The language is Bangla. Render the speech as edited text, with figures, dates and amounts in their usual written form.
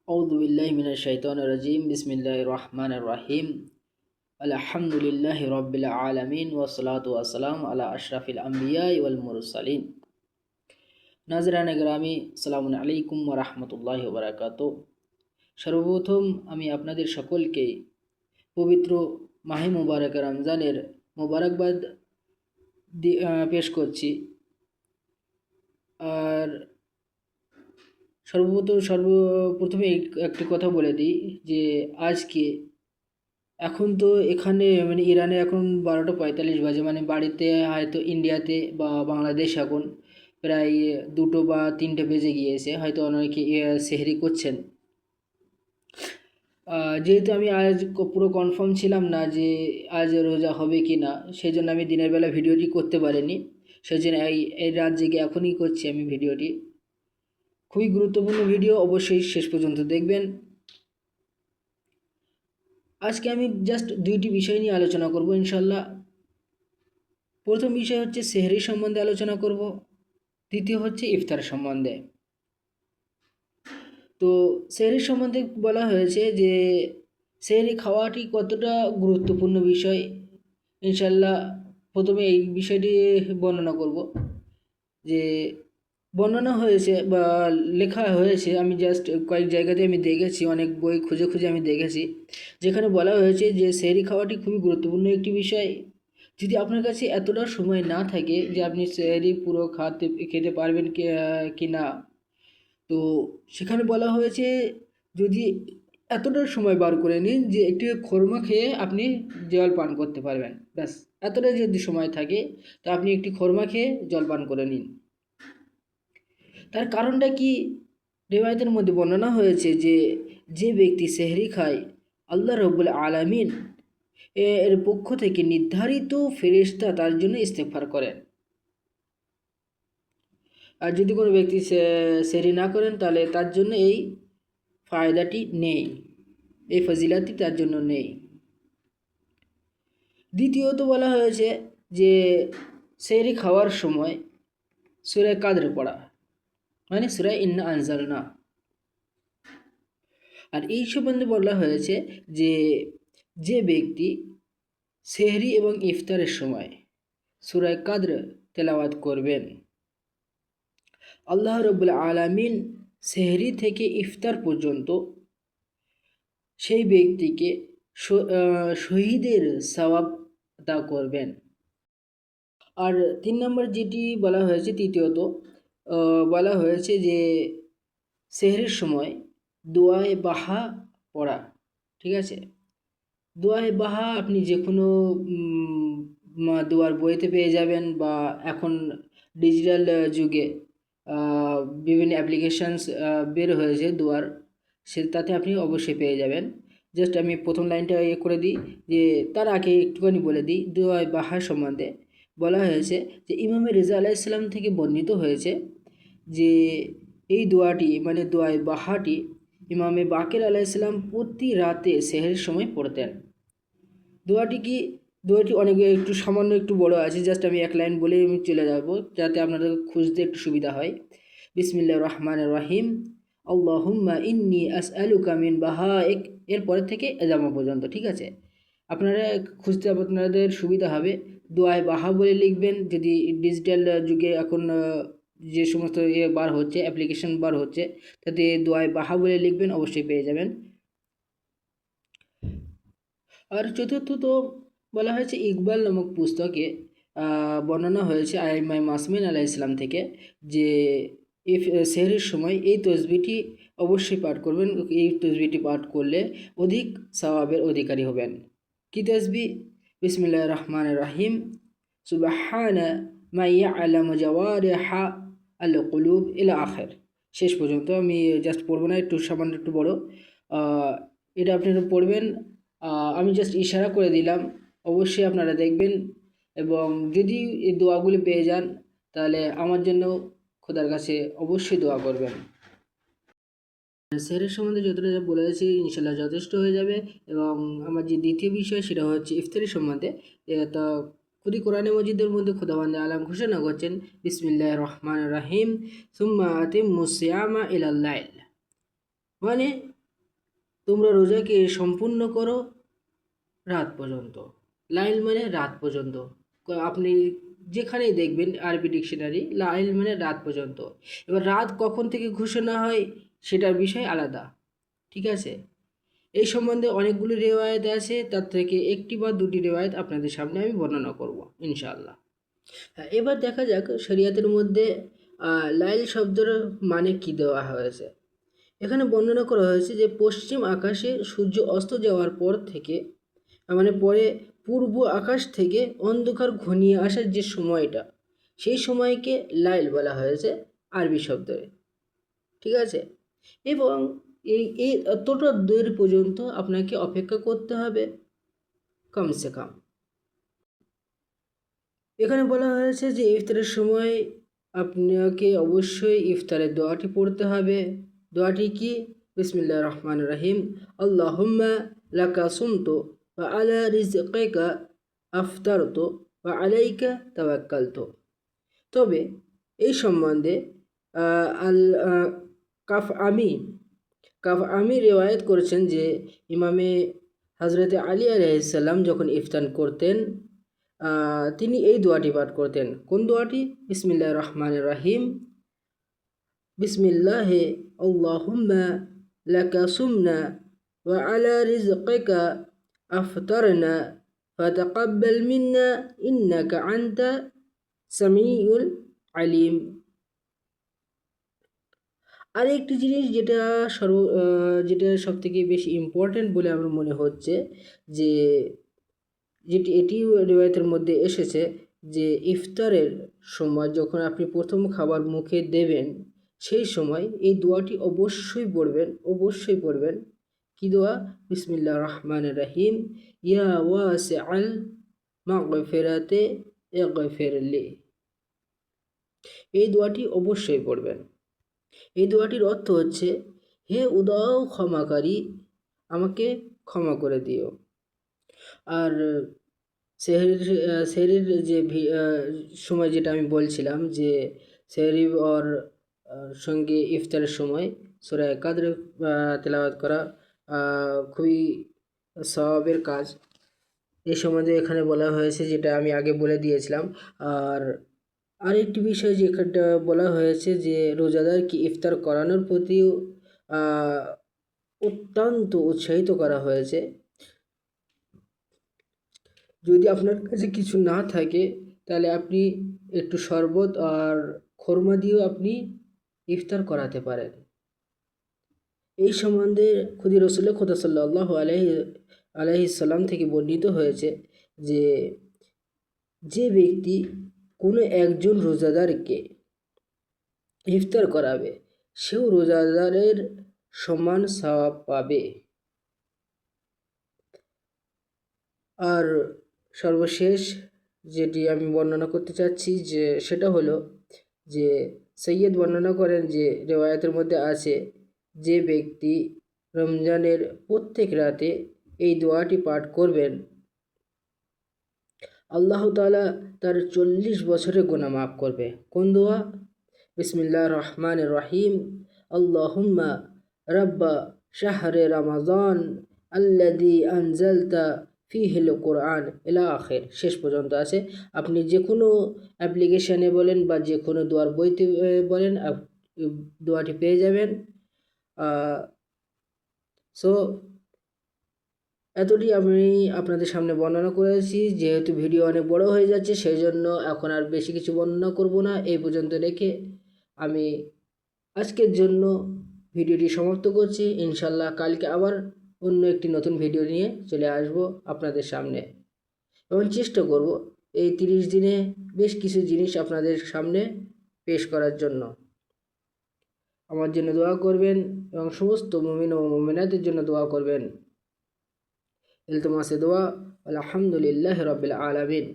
أعوذ بالله من الشيطان الرجيم بسم الله الرحمن الرحيم الحمد لله رب العالمين والصلاة والسلام على أشرف الأنبياء والمرسلين নাজরানে গ্রামী আসসালামু আলাইকুম ওয়া রাহমাতুল্লাহি ওয়া বারাকাতুহু। সর্বপ্রথম আমি আপনাদের সকলকে পবিত্র মাহে মুবারক রমজানের মোবারকবাদ পেশ করছি। আর সর্বপ্রথমে একটি কথা বলে দিই যে আজকে এখন তো এখানে ইরানে এখন 12টা 45 বাজে, বাড়িতে হয়তো ইন্ডিয়াতে বা বাংলাদেশ এখন প্রায় 2 বা 3টে বেজে গিয়েছে, হয়তো অনেকে সেহরি করছেন। যেহেতু আমি আজ পুরো কনফার্ম ছিলাম না যে আজ রোজা হবে কি না, সেই জন্য আমি দিনের বেলা ভিডিওটি করতে পারিনি। সেই জন্য এই রাত জেগে এখনই করছি আমি ভিডিওটি। খুবই গুরুত্বপূর্ণ ভিডিও, অবশ্যই শেষ পর্যন্ত দেখবেন। আজকে আমি জাস্ট 2টি বিষয় নিয়ে আলোচনা করব ইনশাল্লাহ। প্রথম বিষয় হচ্ছে সেহরি সম্বন্ধে আলোচনা করব, দ্বিতীয় হচ্ছে ইফতার সম্বন্ধে। তো সেহরি সম্বন্ধে বলা হয়েছে যে সেহরি খাওয়াটি কতটা গুরুত্বপূর্ণ বিষয়, ইনশাল্লাহ প্রথমে এই বিষয়টি বর্ণনা করব। যে বর্ণনা হয়েছে বা লেখা হয়েছে, আমি জাস্ট কয়েক জায়গাতে আমি দেখেছি, অনেক বই খুঁজে খুঁজে আমি দেখেছি, যেখানে বলা হয়েছে যে সেহরি খাওয়াটি খুবই গুরুত্বপূর্ণ একটি বিষয়। যদি আপনার কাছে এতটা সময় না থাকে যে আপনি সেহরি পুরো খেতে পারবেন কি না, তো সেখানে বলা হয়েছে যদি এতটা সময় বার করে নিন যে একটি খোরমা খেয়ে আপনি জল পান করতে পারবেন, ব্যাস এতটা যদি সময় থাকে তা আপনি একটি খোরমা খেয়ে জল পান করে নিন। তার কারণটা কি? রিওয়ায়াতের মধ্যে বর্ণনা হয়েছে যে যে ব্যক্তি সেহরি খায়, আল্লাহ রাব্বুল আলামিন এর পক্ষ থেকে নির্ধারিত ফেরেশতা তার জন্য ইস্তেগফার করেন। আর যদি কোনো ব্যক্তি সেহরি না করেন তাহলে তার জন্য এই ফায়দাটি নেই, এই ফজিলাতটি তার জন্য নেই। দ্বিতীয়ত বলা হয়েছে যে সেহরি খাওয়ার সময় সূরা কাদর পড়া, সূরা ইন্না আনজালনা। আর এই সম্বন্ধে বলা হয়েছে যে যে ব্যক্তি সেহরি এবং ইফতারের সময় সূরা কাদর তেলাওয়াত করবেন, আল্লাহ রাব্বুল আলামিন সেহরি থেকে ইফতার পর্যন্ত সেই ব্যক্তিকে শহীদের সওয়াব আদা করবেন। আর 3 নম্বর যেটি বলা হয়েছে, তৃতীয়ত বলা হয়েছে যে সেহরির সময় দোয়ায়ে বাহা পড়া, ঠিক আছে? দোয়ায়ে বাহা আপনি যে কোনো দোয়ার বইতে পেয়ে যাবেন, বা এখন ডিজিটাল যুগে বিভিন্ন অ্যাপ্লিকেশানস বের হয়েছে দোয়ার, তাতে আপনি অবশ্যই পেয়ে যাবেন। জাস্ট আমি প্রথম লাইনটা করে দিই, যে তার আগে একটুখানি বলে দিই দোয়ায়ে বাহা সম্বন্ধে। বলা হয়েছে যে ইমামে রেজা আলাইহিসসালাম থেকে বর্ণিত হয়েছে যে এই দোয়াটি দোয়ায়ে বাহাটি ইমামে বাকের আলাইহিসসালাম প্রতি রাতে সেহরির সময় পড়তেন। দোয়াটি অনেক একটু সামান্য একটু বড় আছে, জাস্ট আমি এক লাইন বলে আমি চলে যাব যাতে আপনাদের খুঁজতে একটু সুবিধা হয়। বিসমিল্লাহির রহমানির রহিম, আল্লাহুম্মা ইন্নী আসআলুকা মিন বাহাইক, এরপরের থেকে এজামা পর্যন্ত, ঠিক আছে? আপনারা খুঁজতে আপনাদের সুবিধা হবে। দোয়ায়ে বাহা বলে লিখবেন, যদি ডিজিটাল যুগে এখন যে সমস্ত বার হচ্ছে, অ্যাপ্লিকেশন বার হচ্ছে, তাতে দোয়ায়ে বাহা বলে লিখবেন, অবশ্যই পেয়ে যাবেন। আর চতুর্থত বলা হয়েছে ইকবাল নামক পুস্তকে বর্ণনা হয়েছে আইমাই মাসমিন আলাইহিসসালাম থেকে যে সেহরির সময় এই তসবিহটি অবশ্যই পাঠ করবেন। এই তসবিহটি পাঠ করলে অধিক সওয়াবের অধিকারী হবেন। কি তসবিহ? বিসমিল্লাহির রহমানির রহিম, সুবহানা মা ইয়ালামু জাওয়ারিহা আল কুলুব ইলা আখির। শেষ পর্যন্ত আমি জাস্ট পড়বো না, একটু সামান্য একটু বড়, এটা আপনারা পড়বেন। আমি জাস্ট ইশারা করে দিলাম, অবশ্যই আপনারা দেখবেন, এবং যদি এই দোয়াগুলি পেয়ে যান তাহলে আমার জন্য খোদার কাছে অবশ্যই দোয়া করবেন। সেহরির সম্বন্ধে যতটা যা বলেছি ইনশাল্লাহ যথেষ্ট হয়ে যাবে। এবং আমার যে দ্বিতীয় বিষয় সেটা হচ্ছে ইফতারের সম্বন্ধে। তা খুদি কোরআনে মজিদের মধ্যে খোদাবন্দে আলাম ঘোষণা করছেন, বিসমিল্লাহির রহমানির রহিম, সুম্মা আতিম্মুস সিয়ামা ইলাল লাইল, তোমরা রোজাকে সম্পূর্ণ করো রাত পর্যন্ত। লাইল মানে রাত পর্যন্ত। আপনি যেখানেই দেখবেন আরবি ডিকশনারি, লাইল মানে রাত পর্যন্ত। এবার রাত কখন থেকে ঘোষণা হয় সেটার বিষয় আলাদা, ঠিক আছে? এই সম্বন্ধে অনেকগুলি রেওয়ায়েত আছে, তার থেকে একটি বা দুটি রেওয়ায়েত আপনাদের সামনে আমি বর্ণনা করব ইনশাআল্লাহ। হ্যাঁ, এবার দেখা যাক শরিয়াতের মধ্যে লাইল শব্দের মানে কি দেওয়া হয়েছে। এখানে বর্ণনা করা হয়েছে যে পশ্চিম আকাশে সূর্য অস্ত যাওয়ার পর থেকে, মানে পরে পূর্ব আকাশ থেকে অন্ধকার ঘনিয়ে আসার যে সময়টা, সেই সময়কে লাইল বলা হয়েছে আরবি শব্দে, ঠিক আছে? এবং এই এতটা দূর পর্যন্ত আপনাকে অপেক্ষা করতে হবে কমসে কম। এখানে বলা হয়েছে যে ইফতারের সময় আপনাকে অবশ্যই ইফতারের দোয়াটি পড়তে হবে। দোয়াটি কি? বিসমিল্লাহির রহমানির রহিম, আল্লাহুম্মা লাকা সুমতু ওয়া আলা রিজকিকা আফতারতু ওয়া আলাইকা তাওয়াক্কালতু। তবে এই সম্বন্ধে আল কাফ আমি রেওয়ায়ত করেছেন যে ইমামে হজরতে আলী আলাইহিসসালাম যখন ইফতার করতেন তিনি এই দোয়াটি পাঠ করতেন। কোন দোয়াটি? বিসমিল্লাহির রহমানির রহিম, বিসমিল্লাহি আল্লাহুম্মা লাকা সুমনা ওয়া আলা রিজকিকা আফতারনা ফাতাকাব্বাল মিন্না ইন্নাকা আনতা সামিউল আলিম। আর একটি জিনিস যেটা সব থেকে বেশি ইম্পর্ট্যান্ট বলে আমার মনে হচ্ছে, যে এটিও রিওয়ায়াতের মধ্যে এসেছে যে ইফতারের সময় যখন আপনি প্রথম খাবার মুখে দেবেন, সেই সময় এই দোয়াটি অবশ্যই পড়বেন। কি দোয়া? বিসমিল্লাহির রহমানির রহিম, ইয়া ওয়াসিআল মাগফিরাতে ইগফিরলি। এই দোয়াটি অবশ্যই পড়বেন। এই দোয়াটির অর্থ হচ্ছে, হে উদাও ক্ষমাকারী, আমাকে ক্ষমা করে দিও। আর সেহরির যে সময় যেটা আমি বলছিলাম, যে সেহরি ওর সঙ্গে ইফতারের সময় সূরা কাদর তেলাওয়াত করা খুবই সওয়াবের কাজ। এই সম্বন্ধে এখানে বলা হয়েছে, যেটা আমি আগে বলে দিয়েছিলাম। আর আরেকটি বিষয় যেখানটা বলা হয়েছে যে রোজাদারকে ইফতার করানোর প্রতিও অত্যন্ত উৎসাহিত করা হয়েছে। যদি আপনার কাছে কিছু না থাকে তাহলে আপনি একটু শরবত আর খোরমা দিয়েও আপনি ইফতার করাতে পারেন। এই সম্বন্ধে খুদি রসুল খোদা সাল্লাল্লাহু আলাইহি সাল্লাম থেকে বর্ণিত হয়েছে যে যে ব্যক্তি কোনো একজন রোজাদারকে ইফতার করাবে, সেও রোজাদারের সমান সওয়াব পাবে। আর সর্বশেষ যেটি আমি বর্ণনা করতে চাচ্ছি, যে সেটা হলো যে সৈয়দ বর্ণনা করেন যে রেওয়ায়াতের মধ্যে আছে, যে ব্যক্তি রমজানের প্রত্যেক রাতে এই দোয়াটি পাঠ করবেন, আল্লাহ তাআলা তার 40 বছরের গুনাহ মাফ করবে। কোন দোয়া? বিসমিল্লাহির রহমানির রহিম, আল্লাহুম্মা রাব্বা শাহরে রমাদান আল্লাযী আনজালতা ফিহিল কোরআন ইলা আখির, শেষ পর্যন্ত আছে। আপনি যে কোনো অ্যাপ্লিকেশানে বলেন বা যে কোনো দোয়ার বইতে বলেন, দোয়াটি পেয়ে যাবেন। সো এতটি আমি আপনাদের সামনে বর্ণনা করেছি। যেহেতু ভিডিও অনেক বড় হয়ে যাচ্ছে, সেই জন্য এখন আর বেশি কিছু বর্ণনা করব না। এই পর্যন্ত রেখে আমি আজকের জন্য ভিডিওটি সমাপ্ত করছি। ইনশাল্লাহ কালকে আবার অন্য একটি নতুন ভিডিও নিয়ে চলে আসব আপনাদের সামনে, এবং চেষ্টা করব এই 30 দিনে বেশ কিছু জিনিস আপনাদের সামনে পেশ করার জন্য। আমার জন্য দোয়া করবেন এবং সমস্ত মুমিন ও মুমিনাতের জন্য দোয়া করবেন। ইলতিমাসে দোয়া, আলহামদুলিল্লাহি রাব্বিল আলামিন।